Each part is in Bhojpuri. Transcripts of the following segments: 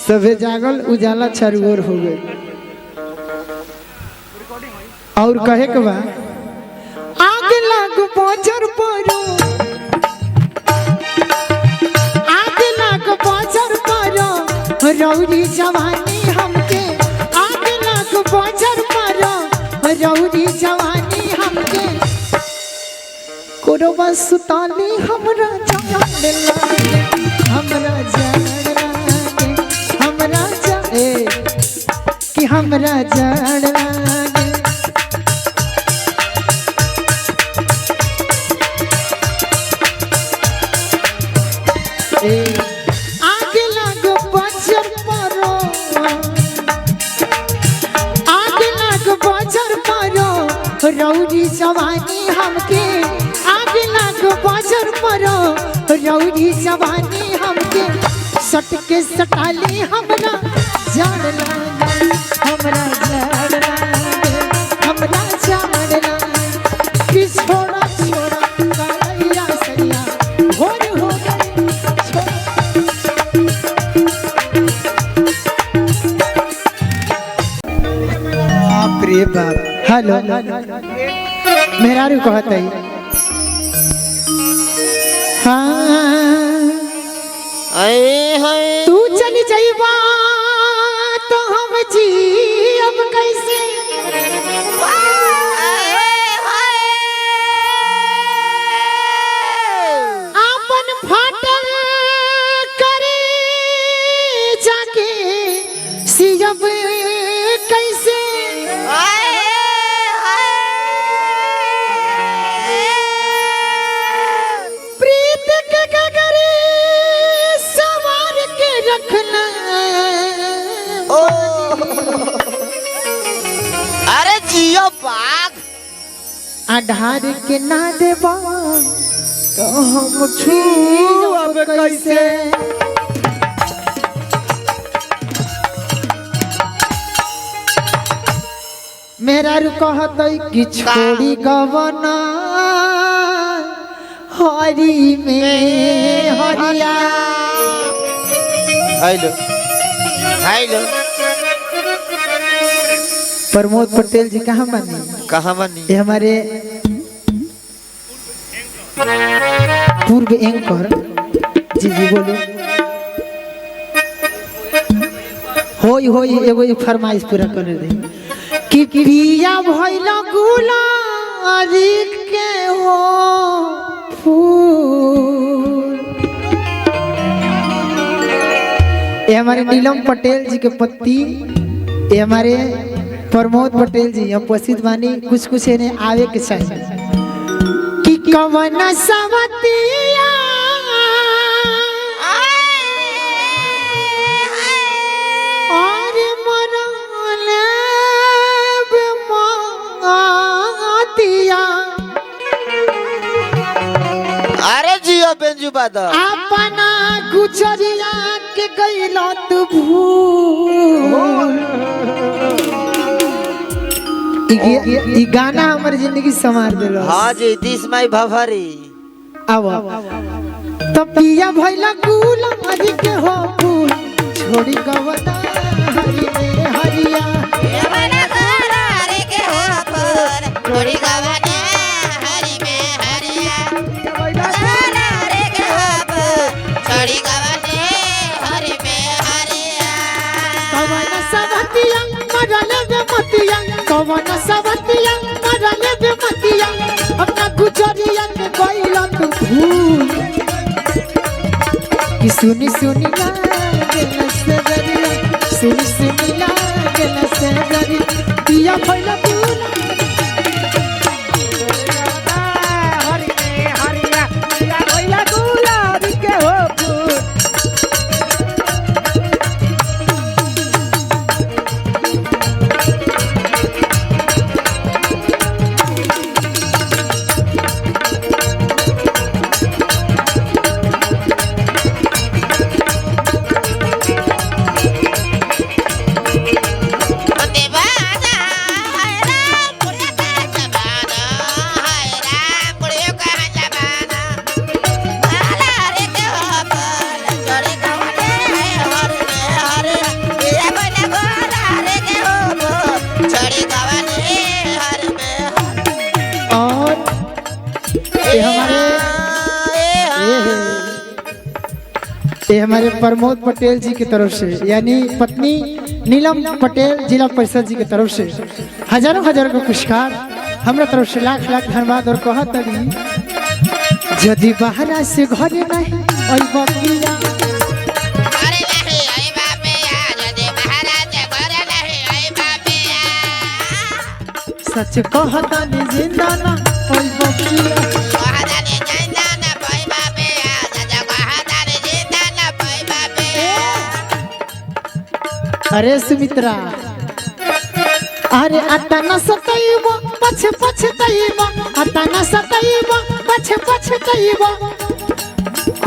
सभे जागल उजाला छरगोर हो गए। और कहे के बा आग लाग बजर परो, आग लाग बजर परो रौरी जवानी हमके, आग लाग बजर परो रौरी जवानी हमके। कोरो बस ताली हमरा जान लागे, हमरा जान लागे, हमरा जाए कि हमरा जान लागे। आग लाग बजर परो, आग लाग बजर परो रौरी जवानी हमके, आग लाग बजर परो रौरी जवानी हमके। सटके सटाली हमरा जान लागे, हमरा जान लागे, हमरा जान लागे। कि छोड़ा छोड़ा कलैया सरिया भोर हो गई। बाप रे बाप। हेलो मेरा रू कहत है हाँ तू चली जाइबा तो हम जी अब कैसे। आपन फाटल करे जाके सियब कैसे। प्रीत के गगरे सवार के रखना। अरे जियो बाघ आधार के ना देबा तो हम छूब कैसे। मेरा रू कहत कि छोड़ी गवना हरी में हरिया। हेलो हेलो प्रमोद पटेल जी कहाँ बनी? कहाँ बनी? ये हमारे पूर्व एंकर जी जी बोलो। होई होई एगो फरमाइश पूरा कर दे कि पिया भइला गुलारी के हो फूल। ये हमारे नीलम पटेल जी के पति, ये हमारे प्रमोद पटेल जी उपस्थित बानी। कुछ कुछ इन्हें आवे के चाहिए कि कवन सवतिया और मरले बेमातिया। अरे जियो बेंजू बादा अपना गुजरिया के गइलो तू भूल। ई गाना हमारी जिंदगी संवार देलो। हाँ जी दिस माई भभरी। अब तो पिया भइला गुलारी के हो फूल, छोड़ी गवता हरी में हरिया। छोड़ी गवना हरी में हरिया, छोड़ी गवने हरी में हरिया। कवन सवतिया मरले बेमतिया, कवन सवतिया मरले बेमतिया। अपना गुजरिया के गइला तू भूल। कि सुनी सुनी लागल सगरिया, सुनी सुनी लागल सगरिया। पिया भइला गुलारी के हो फूल। देवा ये हमारे प्रमोद पटेल जी की तरफ से यानी पत्नी नीलम पटेल जिला परिषद जी की तरफ से हजारों हजारों का पुरस्कार हमारे तरफ से लाख लाख धन्यवाद। और कहत अभी यदि बाहर से घर नहीं और बकिया अरे नहीं आई बापिया यदि महाराज घर नहीं आई बापिया सच कहता नहीं जिंदा ना और बकिया कहता नहीं जिंदा ना कोई बापिया सच कहता नहीं जिंदा ना कोई बापिया। अरे सुमित्रा अरे अतना सताइबो पछ पछ तइबो अतना सताइबो पछ पछ तइबो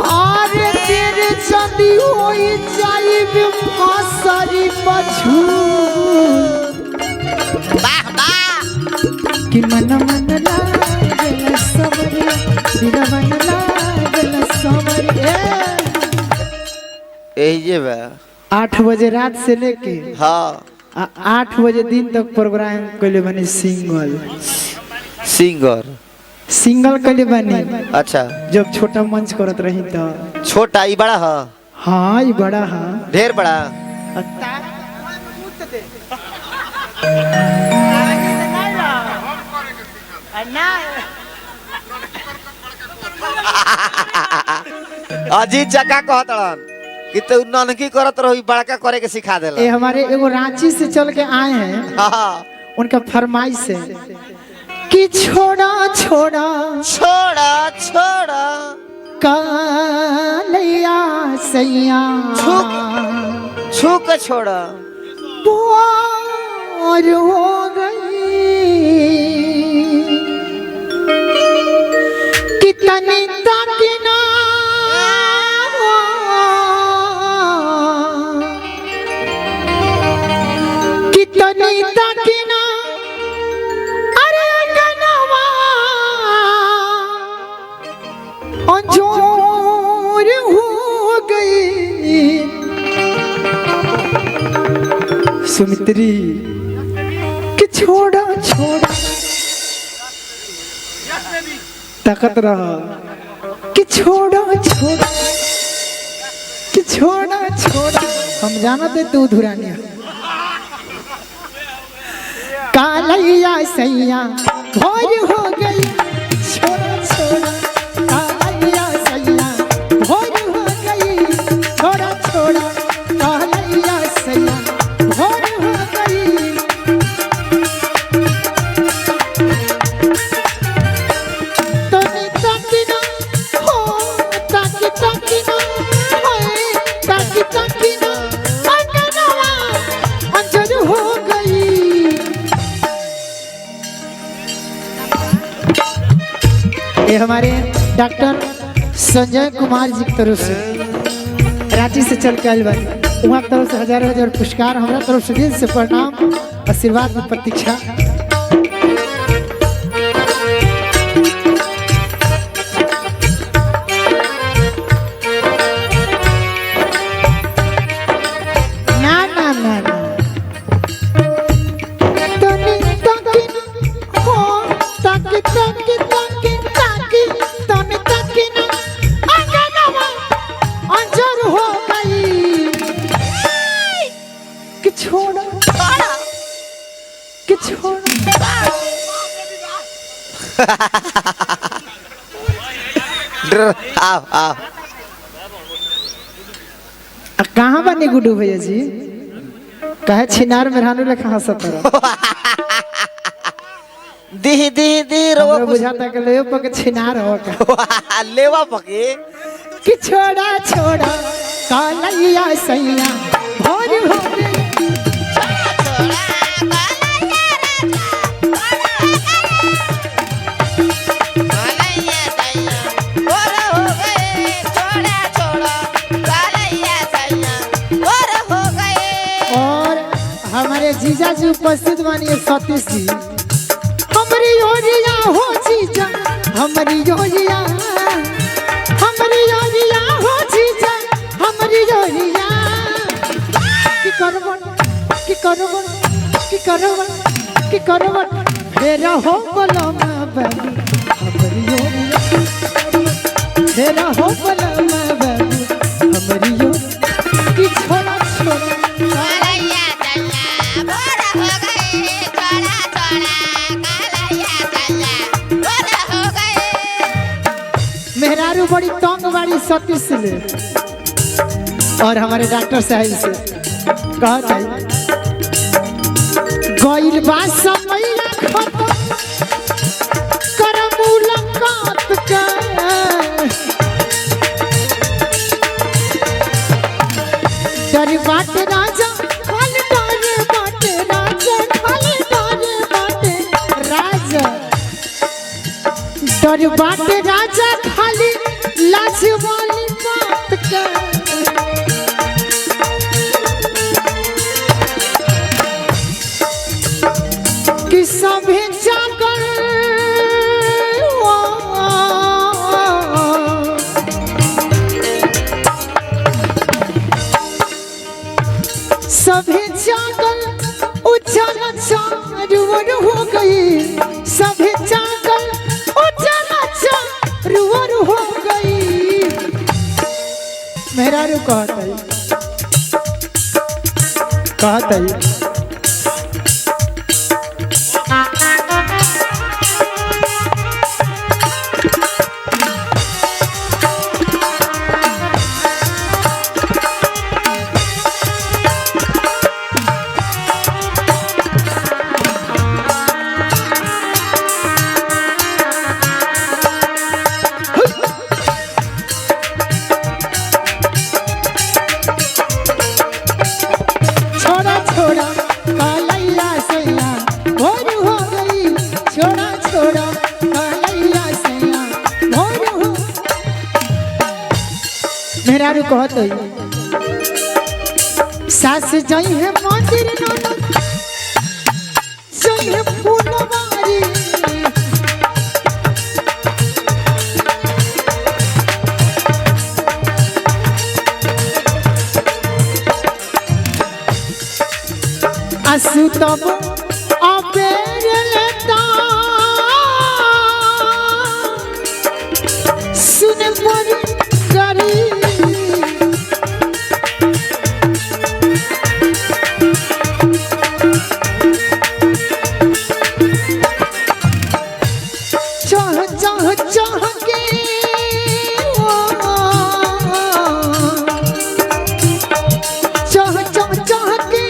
अरे तेरे चंदी होई जाइबे फसरी पछू वाह वाह कि मन मन लागल सबरे दिल मन लागल सबरे यही जे बा 8 बजे रात से लेके हाँ 8 बजे दिन तक प्रोग्राम कैले बने सिंगल सिंगल कैले बने। अच्छा जब छोटा मंच करत रही तो छोटा ई बड़ा है हाँ ये बड़ा है ढेर बड़ा अजीत चका कहतड़न कि तू ननकी करत रही बड़का करे के सिखा देला। ये हमारे एगो रांची से चल के आए हैं हाँ उनका फरमाइश है कि छोड़ा छोड़ा छोड़ा छोड़ा कालिया सैया छू के छोड़ा बोर हो गई कितनी तकना कितनी तकना अरे गनवा अंजोर हो गई सुमित्री कि छोड़ा छोड़ा ताकत रहा कि छोड़ा छोड़ा कि छोड़ा छोड़ा हम जानते तू धुरानिया कालिया सैया भोर हो गई छोड़ा छोड़ा कालिया सैया भोर हो गई छोड़ा छोड़ा कालिया सैया भोर हो गई तनी तकिना हो तकी तकिना होए तकी तकिना अंगनवा अंजर हो गई। ये हमारे डॉक्टर संजय कुमार जी की तरफ से रांची से चल के आयल बानी वहाँ तरफ से हजारों हजार पुरस्कार हमारा तरफ से दिल से प्रणाम आशीर्वाद में प्रतीक्षा। ना ना ना ना तनी तकिना हो तकी तकी तकी तकी तनी तकिना अंगनवा अंजर हो गई कि छोड़ा कि छोड़ा आओ आओ कहाँ बनी गुड्डू भैया जी कहे छिनार में रहने लगा हंसत रहा दी दी दी रो हमरा बुझाता कि ले पके छिनार हो का लेवा पके कि छोड़ा छोड़ा कालिया सैया भोर हो गई और हमारे जीजा जी उपस्थित मानिए सतीश जी हमारी योरिया हो जीजा हमारी योरिया हो जीजा हमारी योरिया की करबन की करबन की करबन की करबन फेरा हो बलम बाबू हमारी योरिया फेरा हो बलम बाबू हमारी छोड़ा छोड़ा कालैया सैया भोर हो गए छोड़ा छोड़ा कालैया सैया भोर हो गए। मेहरारू बड़ी तंग बाड़ी सती से ले और हमारे डॉक्टर साहब से कहत है गइल बा समय खत्म कर मुलाकात का डर बाटे राजा खाली डर बाटे राजा खाली डर बाटे राजा डर बाटे राजा खाली लाज वाली बात का कि सभी जाकर सभी जाकर उजाला चारू ओर हो गई सभी जाकर उजाला चारू ओर हो गई। मेहरारू कहत है छोड़ा छोड़ा कालैया सैया भोर हो गई छोड़ा छोड़ा कालैया सैया भोर हो। मेहरारू कहत है सास जाई है मंदिर ननद जाई है फूलवारी आसू तब अबेर लेता सुन मोरी करी चाह चाह चाह के चाह चाह चाह के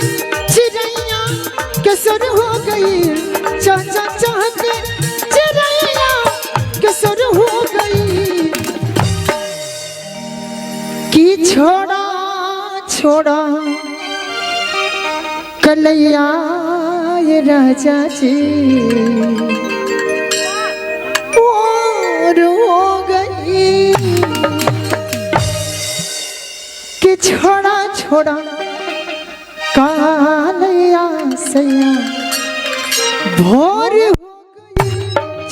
चिड़ैया कसर हो गई चाह चाह चाह के चिड़ैया कसर हो गई कि छोड़ा छोड़ा कलैया ये राजा जी और हो गई कि छोड़ा छोड़ा कालैया सैया भोर हो गई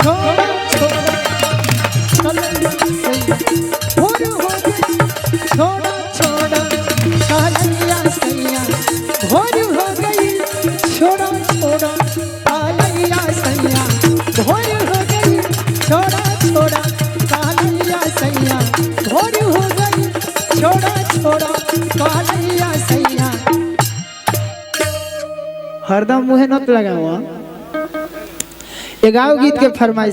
छोड़ा छोड़ा कालैया सैया भोर हो गई छोड़ा छोड़ा कालैया सैया भोर हो गई छोड़ा छोड़ा कालैया सैया भोर हो गई छोड़ा छोड़ा कालैया सैया भोर हो गई छोड़ा छोड़ा कालैया सैया। हरदम मुहे नत लगा हुआ। 11 गीत के फरमाइश।